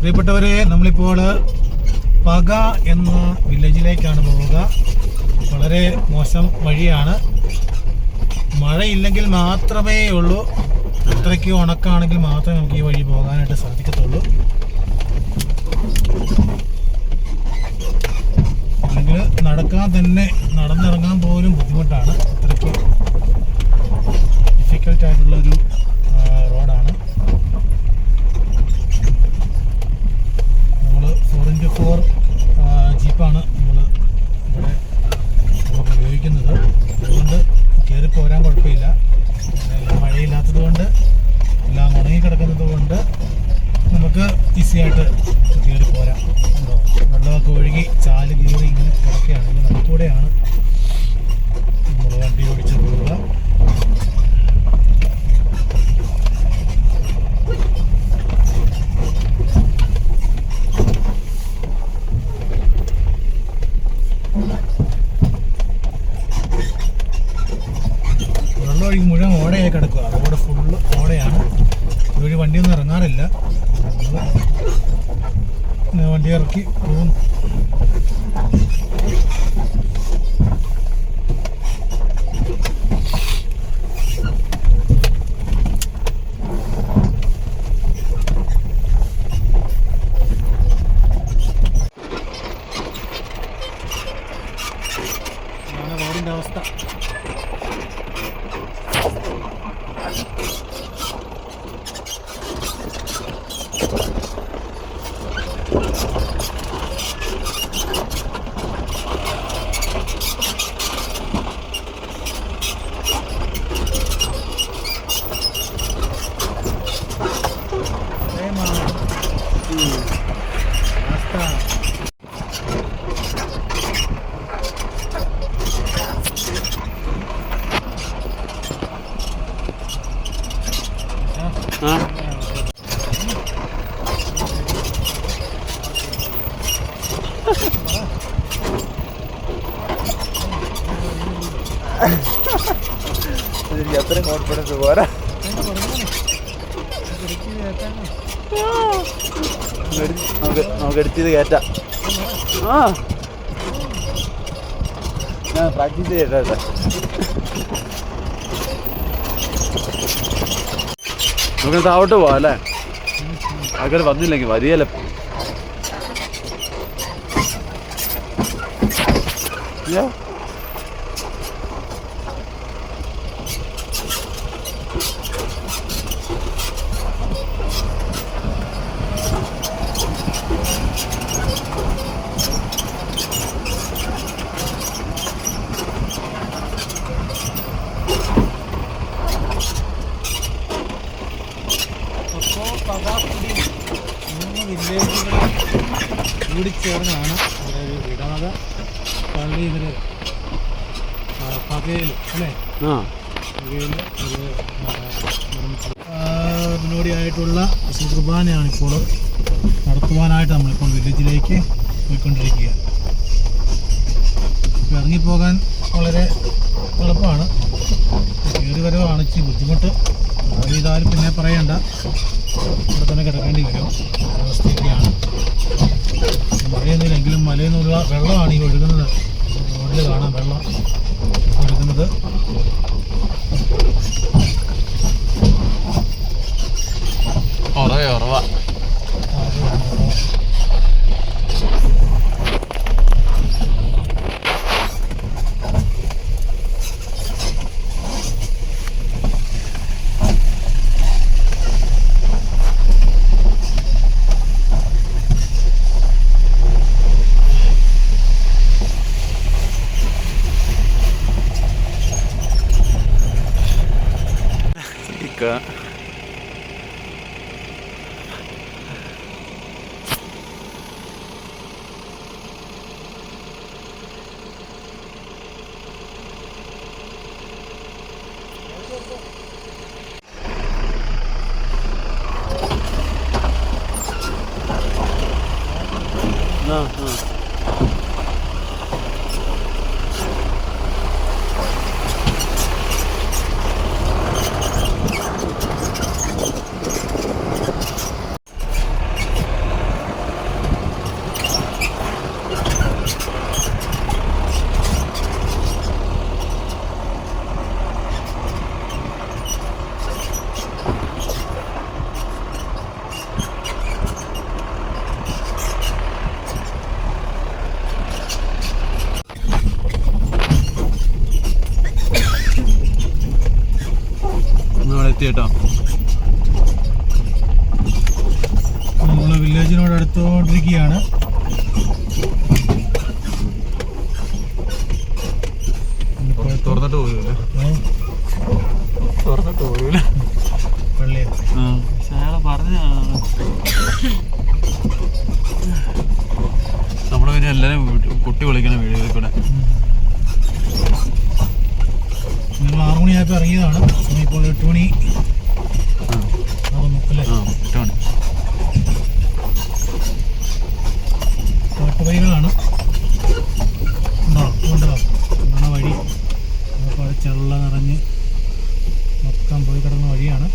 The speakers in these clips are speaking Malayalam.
പ്രിയപ്പെട്ടവരെ, നമ്മളിപ്പോൾ പക എന്ന വില്ലേജിലേക്കാണ് പോവുക. വളരെ മോശം വഴിയാണ്. മഴയില്ലെങ്കിൽ മാത്രമേ ഉള്ളൂ, അത്രയ്ക്ക് ഉണക്കാണെങ്കിൽ മാത്രമേ നമുക്ക് ഈ വഴി പോകാനായിട്ട് സാധിക്കത്തുള്ളൂ. അല്ലെങ്കിൽ നടക്കാൻ തന്നെ, നടന്നിറങ്ങാൻ പോലും ബുദ്ധിമുട്ടാണ്. അത്രയ്ക്ക് ഡിഫിക്കൽട്ടായിട്ടുള്ളൊരു റോഡാണ്. നമ്മൾ 4x4 ജീപ്പാണ് നമ്മൾ ഇവിടെ ഉപയോഗിക്കുന്നത്. അതുകൊണ്ട് കയറി പോരാൻ കുഴപ്പമില്ല. മഴയില്ലാത്തത് കൊണ്ട്, എല്ലാം ഉണങ്ങി കിടക്കുന്നത് കൊണ്ട് നമുക്ക് ഈസിയായിട്ട് കയറി പോരാം. ഉണ്ടോ, വെള്ളമൊക്കെ ഒഴുകി ചാല് കീറി ഇങ്ങനെ കിടക്കുകയാണെങ്കിൽ നമുക്കൂടെയാണ് നമ്മൾ വണ്ടി ഓടിച്ച് പോവുക. വെള്ളം ഒഴുകി മുഴുവൻ ഓടയായി കിടക്കുക. റോഡ് ഫുള്ള് ഓടയാണ്. ഇതുവഴി വണ്ടിയൊന്നും ഇറങ്ങാറില്ല. വണ്ടി ഇറക്കി പോകും. റോഡിൻ്റെ അവസ്ഥ. അത്രയും കോൺഫിഡൻസ് പോരാ. നമുക്ക് എടുത്തത് കയറ്റാം. ഞാൻ പ്രാക്ടീസ് ചെയ്യട്ടെ. നമുക്ക് താവോട്ട് പോവാം അല്ലേ? ആൾക്കാർ വന്നില്ലെങ്കിൽ വരികയല്ലേ. വില്ലേജുകൾ കൂടിച്ചേർന്നാണ് ഒരു ഇടവക പള്ളി ഇവർ പകയിൽ അല്ലേ, പകയിൽ മുന്നോടിയായിട്ടുള്ള കുർബാനയാണ് ഇപ്പോൾ നടത്തുവാനായിട്ട് നമ്മളിപ്പോൾ വില്ലേജിലേക്ക് പോയിക്കൊണ്ടിരിക്കുക. ഇപ്പോൾ ഇറങ്ങിപ്പോകാൻ വളരെ എളുപ്പമാണ്. കയറി വരവാണ് ഇച്ചിരി ബുദ്ധിമുട്ട്. അത് ചെയ്താലും പിന്നെ പറയണ്ട, ഇവിടെ തന്നെ കിടക്കേണ്ടി വരും. അവസ്ഥയൊക്കെയാണ്. മഴയൊന്നുമില്ലെങ്കിലും മലയിൽ നിന്നുള്ള വെള്ളമാണ് ഈ ഒഴുകുന്നത്. റോഡിൽ കാണാം വെള്ളം ഒഴുകുന്നത്. നമ്മൾ എത്തി കേട്ടോ. നമ്മൾ വില്ലേജിനോട് അടുത്തുകൊണ്ടിരിക്കുകയാണ്. തുറന്നിട്ട് പോരൂല, തുറന്നിട്ട് പോരൂല പള്ളിയാണ്. പറഞ്ഞ നമ്മള് പിന്നെ എല്ലാരും കുട്ടി വിളിക്കണം വീടുകളിൽ കൂടെ. ഞങ്ങൾ 6 മണിയായപ്പോൾ ഇറങ്ങിയതാണ്. ഇപ്പോൾ 8 മണി അല്ലേ? 8 മണി. കാട്ടുവഴികളാണ്. എന്താണ് വഴി? അപ്പോൾ ചെള്ള നിറഞ്ഞ് മൊത്തം പോയി കിടന്ന വഴിയാണ്.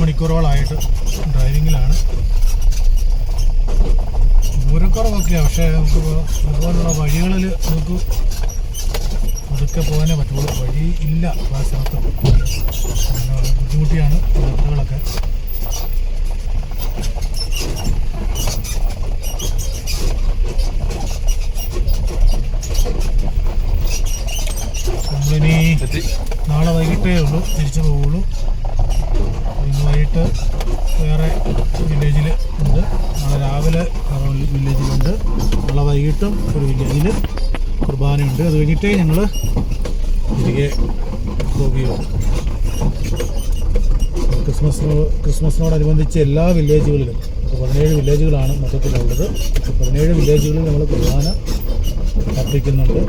മണിക്കൂറോളായിട്ട് ഡ്രൈവിങ്ങിലാണ്. ദൂരക്കുറവൊക്കെയാണ്, പക്ഷേ നമുക്ക് അതുപോലുള്ള വഴികളിൽ നമുക്ക് ഒതുക്കെ പോകാനേ പറ്റുള്ളൂ. വഴി ഇല്ല പല സ്ഥലത്തും. ബുദ്ധിമുട്ടിയാണ് യാത്രകളൊക്കെ. നമ്മളിനി നാളെ വൈകിട്ടേ ഉള്ളൂ തിരിച്ചു പോവുള്ളൂ. ഇന്ന് വൈകിട്ട് വേറെ വില്ലേജിൽ ഉണ്ട്, നാളെ രാവിലെ വേറെ വില്ലേജിലുണ്ട്, നാളെ വൈകിട്ടും ഒരു വില്ലേജിൽ കുർബാനയുണ്ട്. അത് കഴിഞ്ഞിട്ടേ ഞങ്ങൾ തിരികെ പോവുകയുള്ളൂ. ക്രിസ്മസിനോടനുബന്ധിച്ച് എല്ലാ വില്ലേജുകളിലും 17 വില്ലേജുകളാണ് മൊത്തത്തിലുള്ളത്. 17 വില്ലേജുകളിൽ നമ്മൾ കുർബാന അർപ്പിക്കുന്നുണ്ട്.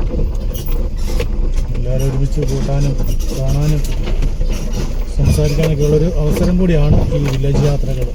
എല്ലാവരും ഒരുമിച്ച് കൂട്ടാനും കാണാനും സംസാരിക്കാനൊക്കെ ഉള്ളൊരു അവസരം കൂടിയാണ് ഈ വില്ലേജ് യാത്രകൾ.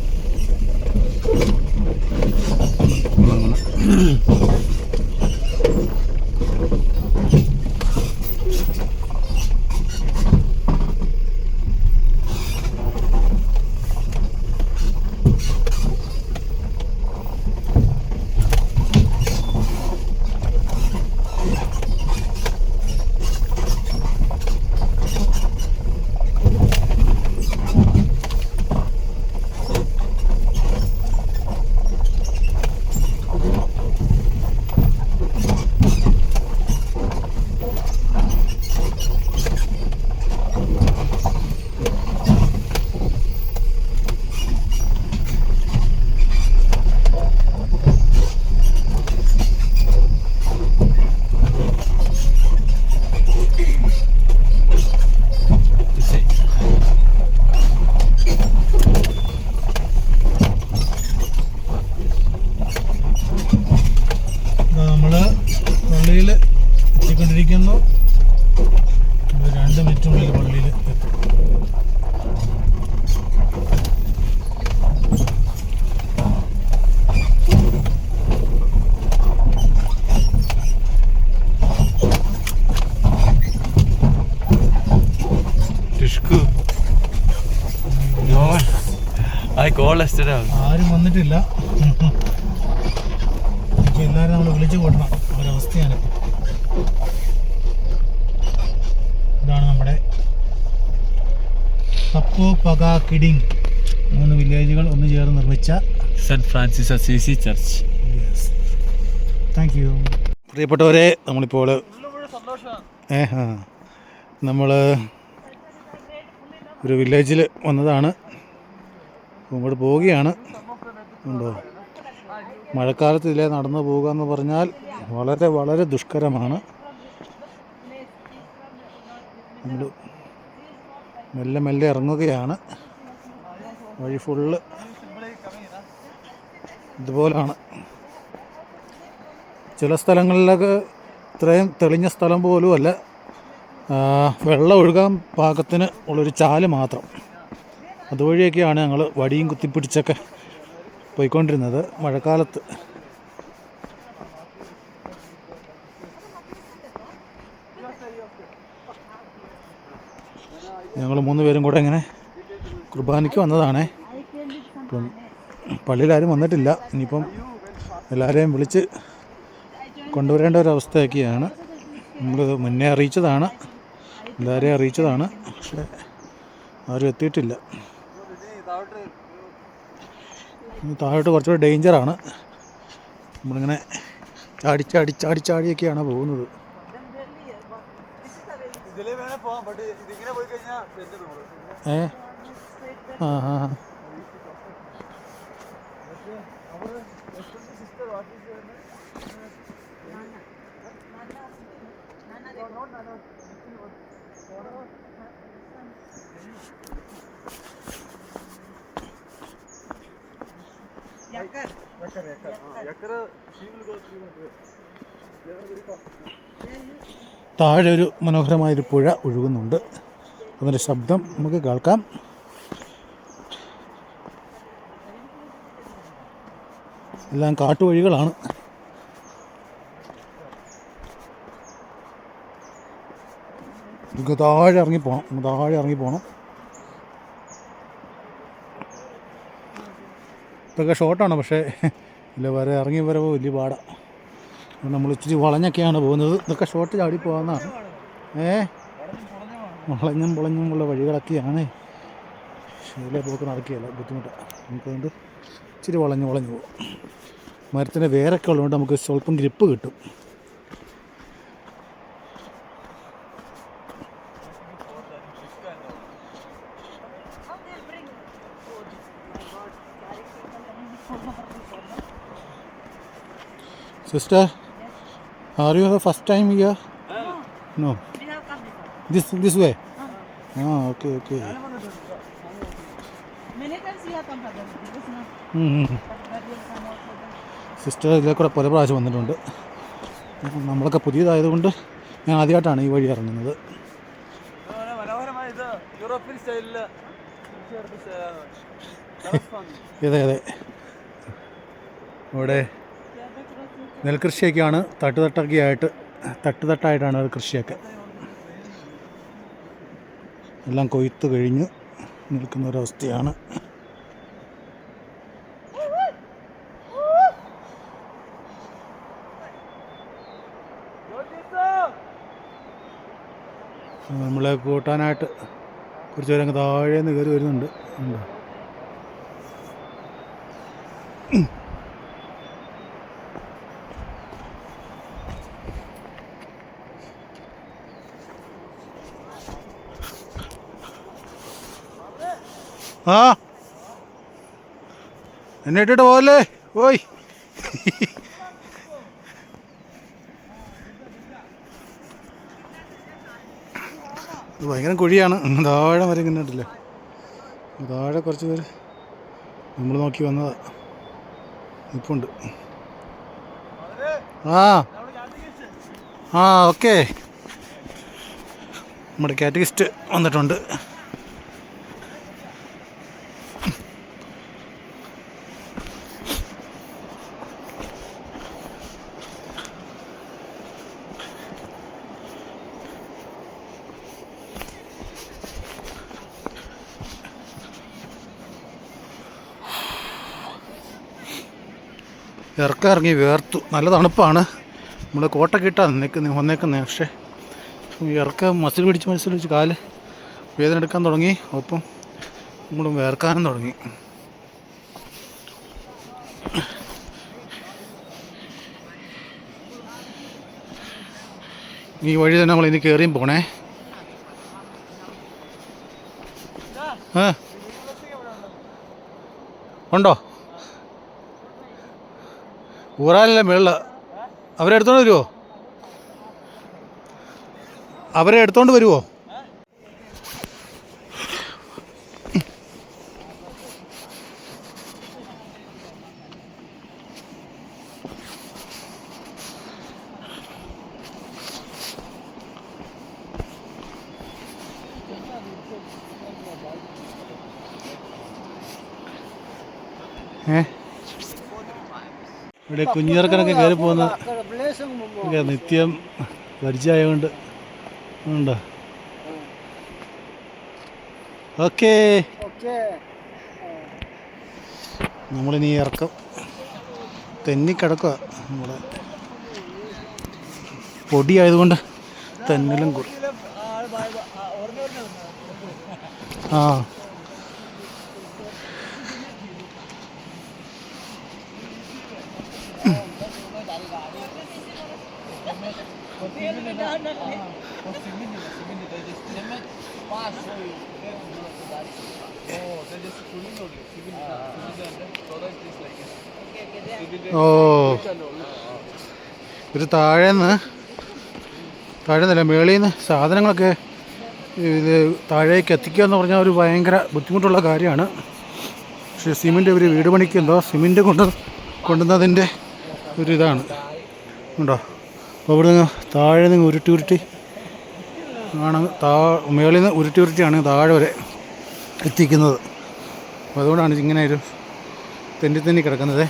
പള്ളിയിൽ എത്തിക്കൊണ്ടിരിക്കുന്നു. 2 മിനിറ്റിനുള്ളിൽ പള്ളിയിൽ എത്തും. ആരും വന്നിട്ടില്ല. എല്ലാവരും നമ്മൾ വിളിച്ചു കൂട്ടണം, ഒരവസ്ഥയാണ്. ഇതാണ് നമ്മുടെ തപ്പോ പക കിഡിങ് 3 വില്ലേജുകൾ ഒന്ന് ചേർന്ന് നിർമ്മിച്ച saint Francis Assisi church. Thank you. പ്രിയപ്പെട്ടവരെ, നമ്മളിപ്പോൾ നമ്മൾ ഒരു വില്ലേജിൽ വന്നതാണ്. അങ്ങോട്ട് പോവുകയാണ്. ഉണ്ടോ, മഴക്കാലത്ത് ഇതിലെ നടന്നു പോകുക എന്ന് പറഞ്ഞാൽ വളരെ വളരെ ദുഷ്കരമാണ്. നമ്മൾ മെല്ലെ മെല്ലെ ഇറങ്ങുകയാണ്. വഴി ഫുള്ള് ഇതുപോലാണ്. ചില സ്ഥലങ്ങളിലൊക്കെ ഇത്രയും തെളിഞ്ഞ സ്ഥലം പോലും അല്ല, വെള്ളം ഒഴുകാൻ പാകത്തിന് ഉള്ളൊരു ചാല് മാത്രം. അതുവഴിയൊക്കെയാണ് ഞങ്ങൾ വടിയും കുത്തിപ്പിടിച്ചൊക്കെ പോയിക്കൊണ്ടിരുന്നത് മഴക്കാലത്ത്. ഞങ്ങൾ 3 പേരും കൂടെ ഇങ്ങനെ കുർബാനയ്ക്ക് വന്നതാണേ. ഇപ്പം പള്ളിയിലാരും വന്നിട്ടില്ല. ഇനിയിപ്പം എല്ലാവരെയും വിളിച്ച് കൊണ്ടുവരേണ്ട ഒരവസ്ഥയൊക്കെയാണ്. നമ്മൾ മുന്നേ അറിയിച്ചതാണ്, എല്ലാവരെയും അറിയിച്ചതാണ്, പക്ഷേ ആരും എത്തിയിട്ടില്ല. താഴോട്ട് കുറച്ചുകൂടി ഡേഞ്ചറാണ്. നമ്മളിങ്ങനെ ചാടിയൊക്കെയാണ് പോകുന്നത്. ആ ആ താഴെ ഒരു മനോഹരമായൊരു പുഴ ഒഴുകുന്നുണ്ട്. അതിൻ്റെ ശബ്ദം നമുക്ക് കേൾക്കാം. എല്ലാം കാട്ടുവഴികളാണ്. നമുക്ക് താഴെ ഇറങ്ങിപ്പോണം. ഇതൊക്കെ ഷോർട്ടാണ്, പക്ഷേ ഇല്ല ഇറങ്ങി വരവോ വലിയ പാടാണ്. നമ്മൾ ഇച്ചിരി വളഞ്ഞൊക്കെയാണ് പോകുന്നത്. ഇതൊക്കെ ഷോർട്ട് ചാടി പോകാമെന്നാണ്. വളഞ്ഞും ഉള്ള വഴികളൊക്കെയാണ്. ഇതിലെ പോക്ക് നടക്കുകയല്ല, ബുദ്ധിമുട്ടാണ്. നമുക്കതുകൊണ്ട് ഇച്ചിരി വളഞ്ഞു പോകും. മരത്തിൻ്റെ വേരൊക്കെ ഉള്ളതുകൊണ്ട് നമുക്ക് സ്വല്പം ഗ്രിപ്പ് കിട്ടും. Sister, are you the first time here? No. This way? Okay. Sister ഇതിലെ കൂടെ പല പ്രാവശ്യം വന്നിട്ടുണ്ട്. നമ്മളൊക്കെ പുതിയതായതുകൊണ്ട് ഞാൻ ആദ്യമായിട്ടാണ് ഈ വഴി ഇറങ്ങുന്നത്. അതെ. ഇവിടെ നെൽകൃഷിയൊക്കെയാണ്. തട്ടുതട്ടായിട്ടാണ് അത് കൃഷിയൊക്കെ. എല്ലാം കൊയ്ത്ത് കഴിഞ്ഞ് നിൽക്കുന്ന ഒരവസ്ഥയാണ്. നമ്മളെ കൂട്ടാനായിട്ട് കുറച്ച് പേരങ്ങ് താഴേന്ന് കയറി വരുന്നുണ്ട്. ഉണ്ടോ? ആ എന്നെ ഇട്ടിട്ട് പോകല്ലേ. ഓയ് ഭയങ്കര കുഴിയാണ്. താഴെ വരെ ഇങ്ങനെ ഇട്ടില്ലേ. താഴെ കുറച്ച് പേര് നമ്മൾ നോക്കി വന്നതാ ഇപ്പുണ്ട്. ഓക്കെ. നമ്മുടെ കാറ്റഗിസ്റ്റ് വന്നിട്ടുണ്ട്. ഇറങ്ങി വേർത്തു. നല്ല തണുപ്പാണ്. നമ്മൾ കോട്ടൊക്കെ ഇട്ടാണ് വന്നേക്കുന്നത്. പക്ഷേ മസിൽ പിടിച്ച് കാല് വേദന എടുക്കാൻ തുടങ്ങി. ഒപ്പം നമ്മളും വേർക്കാനും തുടങ്ങി. ഈ വഴി തന്നെ നമ്മൾ ഇനി കയറിയും പോണേ. ഉണ്ടോ? ഊറാലല്ലേ മേളിൽ. അവരെ എടുത്തോണ്ട് വരുമോ? ഇവിടെ കുഞ്ഞിറക്കനൊക്കെ കയറി പോകുന്ന നിത്യം പരിചയമായതുകൊണ്ട് ഉണ്ടോ. ഓക്കേ, നമ്മളിനി ഇറക്കം തെന്നിക്കിടക്കുക. നമ്മുടെ പൊടിയായതുകൊണ്ട് തെന്നലും കൂടി. ആ ഓ, ഇത് താഴേന്നല്ല മേളിൽ നിന്ന് സാധനങ്ങളൊക്കെ ഇത് താഴേക്ക് എത്തിക്കുക എന്ന് പറഞ്ഞാൽ ഒരു ഭയങ്കര ബുദ്ധിമുട്ടുള്ള കാര്യമാണ്. പക്ഷേ സിമൻറ്റ് ഇവർ വീട് പണിക്ക് എന്തോ സിമൻറ്റ് കൊണ്ടുവന്നതിൻ്റെ ഒരിതാണ് ഉണ്ടോ. അപ്പോൾ ഇവിടെ നിന്ന് താഴെ നിന്ന് ഉരുട്ടി ആണ് മേളിൽ നിന്ന് ഉരുട്ടിയാണ് താഴെ വരെ എത്തിക്കുന്നത്. അപ്പോൾ അതുകൊണ്ടാണ് ഇങ്ങനെ ഒരു തെന്നി കിടക്കുന്നത്.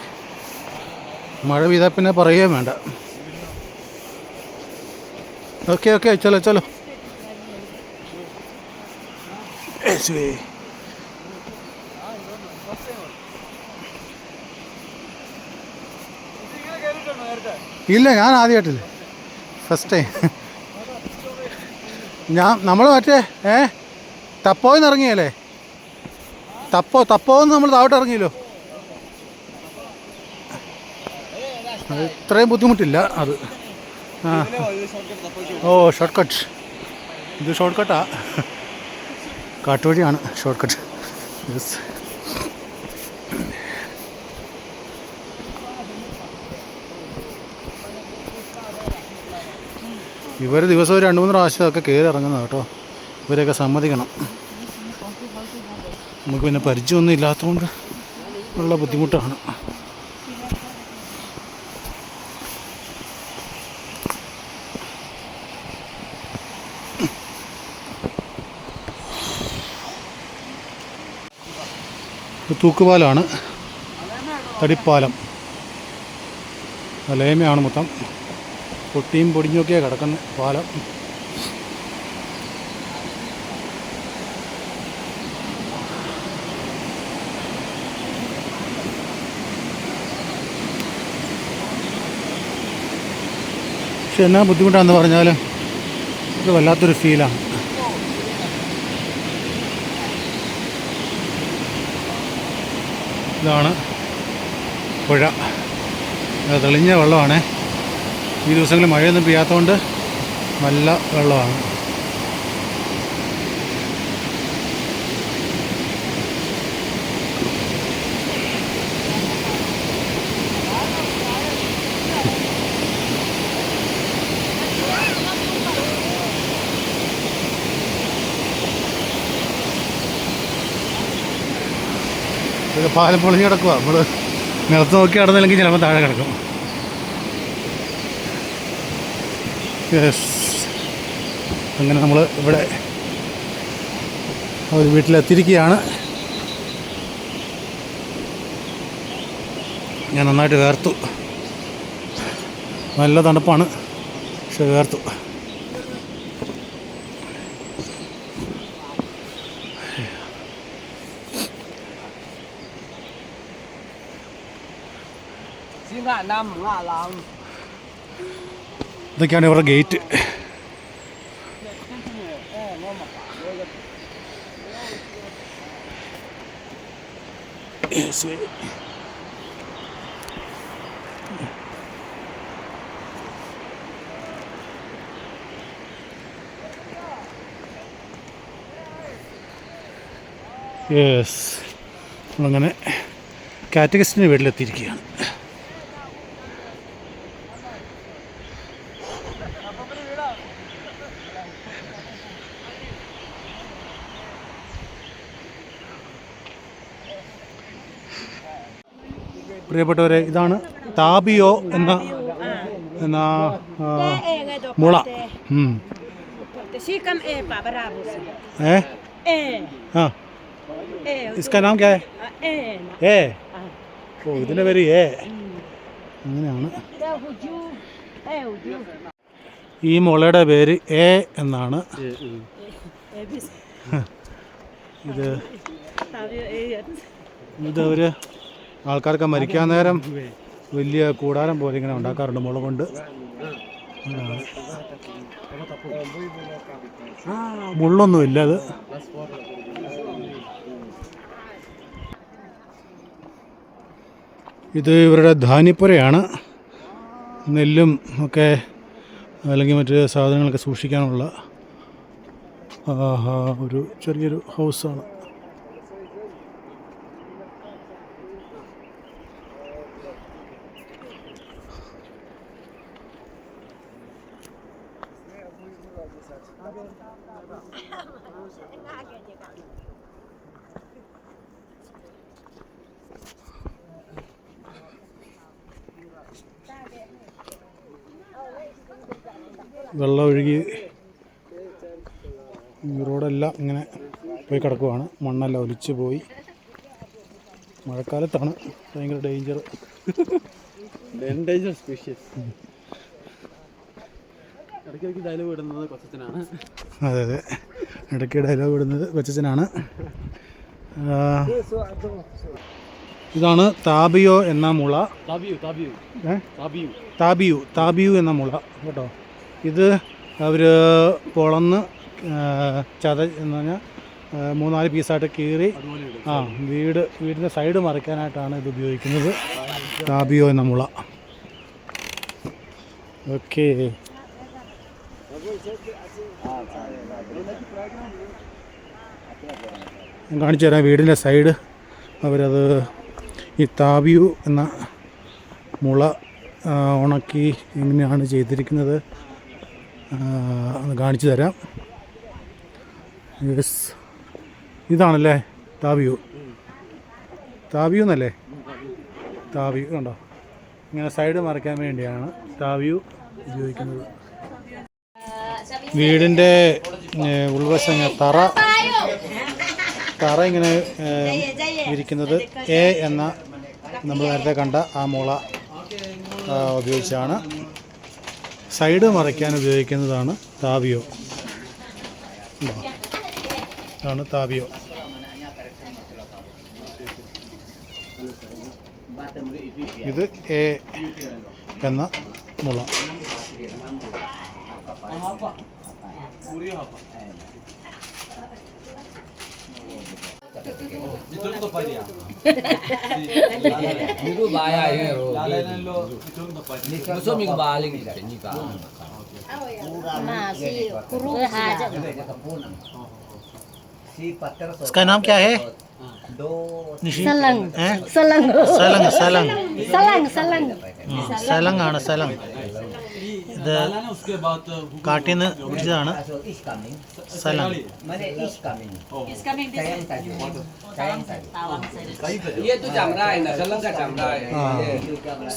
മഴ പെയ്താൽ പിന്നെ പറയുകയും വേണ്ട. ഓക്കെ ചലോ ഇല്ല, ഞാൻ ആദ്യമായിട്ടില്ല, ഫസ്റ്റ് ടൈം. നമ്മൾ മറ്റേ തപ്പോന്ന് ഇറങ്ങിയല്ലേ, തപ്പോന്ന് നമ്മൾ താഴോട്ട് ഇറങ്ങിയല്ലോ. ഇത്രയും ബുദ്ധിമുട്ടില്ല അത്. ആ ഓ, ഷോർട്ട് കട്ട്. ഇത് ഷോർട്ട് കട്ടാ, കാട്ടുവഴിയാണ് ഷോർട്ട് കട്ട്. യെസ്. ഇവർ ദിവസവും 2-3 പ്രാവശ്യമൊക്കെ കയറി ഇറങ്ങുന്നത് കേട്ടോ. ഇവരെയൊക്കെ സമ്മതിക്കണം. നമുക്ക് പിന്നെ പരിചയമൊന്നും ഇല്ലാത്തതുകൊണ്ട് ഉള്ള ബുദ്ധിമുട്ടാണ്. തൂക്കുപാലമാണ്, തടിപ്പാലം. ലേമയാണ് മൊത്തം, പൊട്ടിയും പൊടിഞ്ഞൊക്കെയാണ് കിടക്കുന്ന പാലം. പക്ഷെ എന്നാ ബുദ്ധിമുട്ടാണെന്ന് പറഞ്ഞാൽ ഇത് വല്ലാത്തൊരു ഫീലാണ്. ഇതാണ് പുഴ, തെളിഞ്ഞ വെള്ളമാണ്. ഈ ദിവസങ്ങളിൽ മഴയൊന്നും പെയ്യാത്തതുകൊണ്ട് നല്ല വെള്ളമാണ്. ഇതൊക്കെ പാലം പൊളിഞ്ഞ് കിടക്കുക. നമ്മൾ നിലത്ത് നോക്കി കിടന്നില്ലെങ്കിൽ ചിലപ്പോൾ താഴെ കിടക്കും. യെസ്. അങ്ങനെ നമ്മൾ ഇവിടെ ഒരു വീട്ടിലെത്തിയിരിക്കുകയാണ്. ഞാൻ നന്നായിട്ട് വേർത്തു. നല്ല തണുപ്പാണ്, പക്ഷെ വേർത്തു. ഇതൊക്കെയാണ് ഇവരുടെ ഗേറ്റ്. യെസ്, നമ്മളങ്ങനെ കാറ്റഗസ്റ്റിൻ്റെ വീട്ടിലെത്തിയിരിക്കുകയാണ്. പ്രിയപ്പെട്ടവരെ, ഇതാണ് താബിയോ എന്ന മുള. हाँ, इसका नाम क्या है? ए। ओ, ഇതിൻ്റെ പേര് ए. അങ്ങനെയാണ്. ഈ മുളയുടെ പേര് എ എന്നാണ്. ഇത് ഒരു ആൾക്കാർക്ക് മരിക്കാൻ നേരം വലിയ കൂടാരം പോലെ ഇങ്ങനെ ഉണ്ടാക്കാറുണ്ട് മുള കൊണ്ട്. മുള്ളൊന്നുമില്ല അത്. ഇത് ഇവരുടെ ധാന്യപ്പുരയാണ്. നെല്ലും ഒക്കെ അല്ലെങ്കിൽ മറ്റ് സാധനങ്ങളൊക്കെ സൂക്ഷിക്കാനുള്ള ഒരു ചെറിയൊരു ഹൗസാണ്. വെള്ളം ഒഴുകി റോഡെല്ലാം ഇങ്ങനെ പോയി കിടക്കുവാണ്. മണ്ണെല്ലാം ഒലിച്ച് പോയി. മഴക്കാലത്താണ് ഭയങ്കര ഡേഞ്ചർ. ഇടയ്ക്കിടയ്ക്ക് ഡയലോഗ് ഇടുന്നത് കൊച്ചനാണ്. അതെ അതെ, ഇടയ്ക്ക് ഡയലോഗ് ഇടുന്നത് കൊച്ചനാണ്. ഇതാണ് താബിയോ എന്ന മുള. താബിയു എന്ന മുള കേട്ടോ. ഇത് അവർ പൊളന്ന് എന്ന് പറഞ്ഞാൽ 3-4 പീസായിട്ട് കീറി വീടിൻ്റെ സൈഡ് മറിക്കാനായിട്ടാണ് ഇത് ഉപയോഗിക്കുന്നത്. താബിയോ എന്ന മുള. ഓക്കെ, ഞാൻ കാണിച്ചു തരാം. വീടിൻ്റെ സൈഡ് അവരത് ഈ താബിയു എന്ന മുള ഉണക്കി എങ്ങനെയാണ് ചെയ്തിരിക്കുന്നത് അത് കാണിച്ചു തരാം. യെസ്, ഇതാണല്ലേ താബിയു എന്നല്ലേ? താബിയു കണ്ടോ, ഇങ്ങനെ സൈഡ് മറയ്ക്കാൻ വേണ്ടിയാണ് താബിയു ഉപയോഗിക്കുന്നത്. വീടിൻ്റെ ഉൾവശം തറ ഇങ്ങനെ ഇരിക്കുന്നത് എ എന്ന നമ്മൾ നേരത്തെ കണ്ട ആ മുള ഉപയോഗിച്ചാണ്. സൈഡ് മറയ്ക്കാൻ ഉപയോഗിക്കുന്നതാണ് താബിയോ. ഇതാണ് താബിയോ. ഇത് എ എന്ന മുള. इसका नाम क्या है? സലങ് ആണ്. സലങ് ഇത് കാട്ടിൽ നിന്ന് പിടിച്ചതാണ്. സലങ്.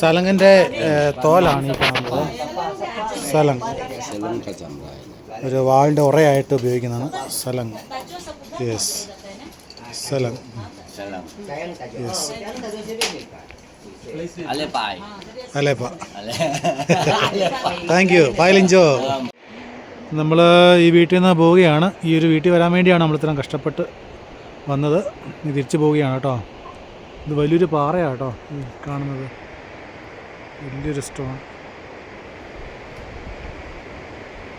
സലങ്ങിൻ്റെ തോലാണ് ഈ കാണുന്നത്. സലങ് ഒരു വാളിൻ്റെ ഉറയായിട്ട് ഉപയോഗിക്കുന്നതാണ് സലങ്. യെസ്, സലങ്. യെസ്, അലേപ്പ. Thank you. പൈലിഞ്ചോ. നമ്മൾ ഈ വീട്ടിൽ നിന്ന് പോവുകയാണ്. ഈ ഒരു വീട്ടിൽ വരാൻ വേണ്ടിയാണ് നമ്മൾ ഇത്രയും കഷ്ടപ്പെട്ട് വന്നത്. ഇനി തിരിച്ചു പോവുകയാണ് കേട്ടോ. ഇത് വലിയൊരു പാറയാണ് കേട്ടോ കാണുന്നത്, വലിയൊരു സ്റ്റോൺ.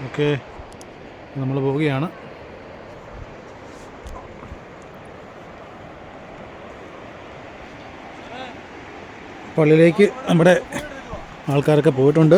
ഓക്കെ, നമ്മൾ പോവുകയാണ്. പള്ളിയിലേക്ക് നമ്മുടെ ആൾക്കാരൊക്കെ പോയിട്ടുണ്ട്.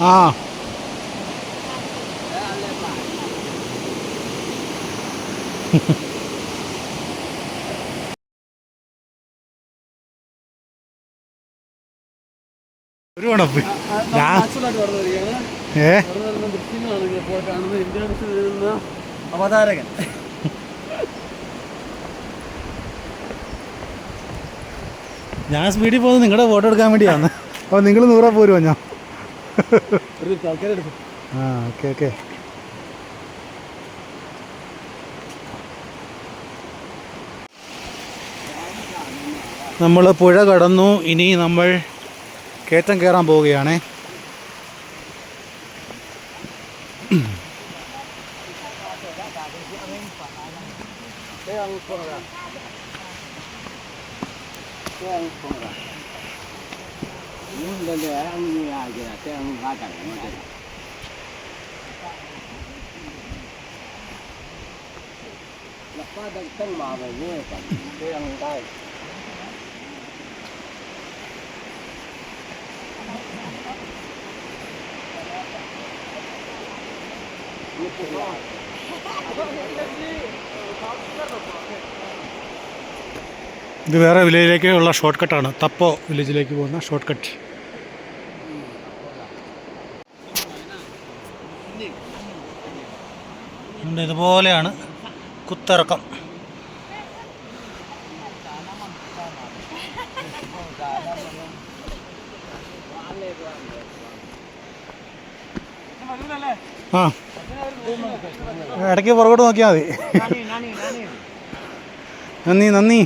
ആ ഒരു ഉണപ്പ്. അവതാരകൻ ഞാൻ സ്പീഡിൽ പോകുന്നത് നിങ്ങളുടെ ഫോട്ടോ എടുക്കാൻ വേണ്ടിയാണ്. അപ്പോൾ നിങ്ങൾ 100 പോരുമോ ഞാൻ? ആ ഓക്കെ ഓക്കെ. നമ്മൾ പുഴ കടന്നു. ഇനി നമ്മൾ കയറ്റം കയറാൻ പോവുകയാണേ. ഇത് വേറെ വില്ലേജിലേക്കുള്ള ഷോർട്ട് കട്ടാണ്. തപ്പോ വില്ലേജിലേക്ക് പോകുന്ന ഷോർട്ട് കട്ട്. ഇതുപോലെയാണ് കുത്തിറക്കം. ആ ഇടയ്ക്ക് പുറകോട്ട് നോക്കിയാൽ മതി. നന്ദി.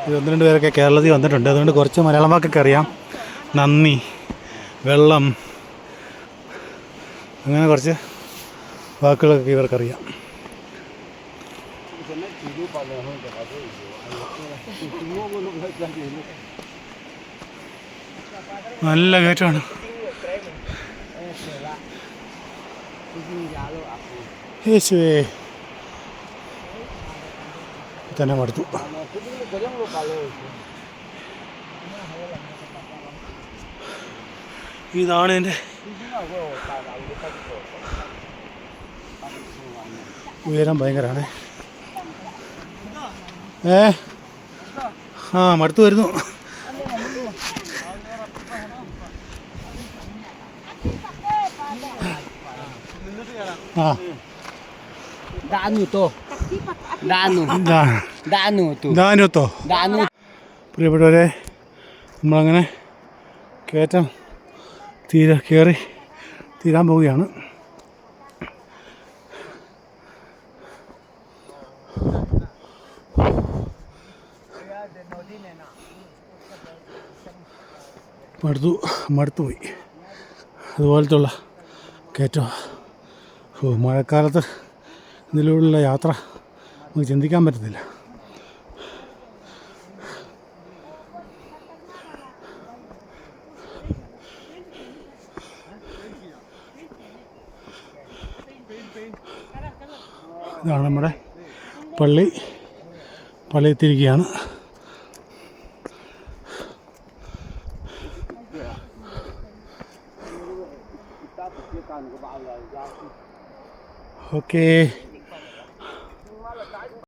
ഇത് 1-2 പേരൊക്കെ കേരളത്തിൽ വന്നിട്ടുണ്ട്, അതുകൊണ്ട് കുറച്ച് മലയാളം വാക്കൊക്കെ അറിയാം. നന്ദി, വെള്ളം, അങ്ങനെ കുറച്ച് വാക്കുകളൊക്കെ ഇവർക്കറിയാം. നല്ല കയറ്റമാണ്. യേശുവേ തന്നെ മടുത്തു. ഇതാണ് എൻ്റെ ഉയരം. ഭയങ്കരമാണ്. മടുത്തു വരുന്നു. പ്രിയപ്പെട്ടവരെ, നമ്മളങ്ങനെ കയറ്റം തീരാൻ പോവുകയാണ്. മടുത്തുപോയി. അതുപോലത്തുള്ള കയറ്റം. മഴക്കാലത്ത് ഇതിലൂടെയുള്ള യാത്ര നമുക്ക് ചിന്തിക്കാൻ പറ്റത്തില്ല. ഇതാണ് നമ്മുടെ പള്ളി എത്തിയിരിക്കുകയാണ്. ഓക്കേ.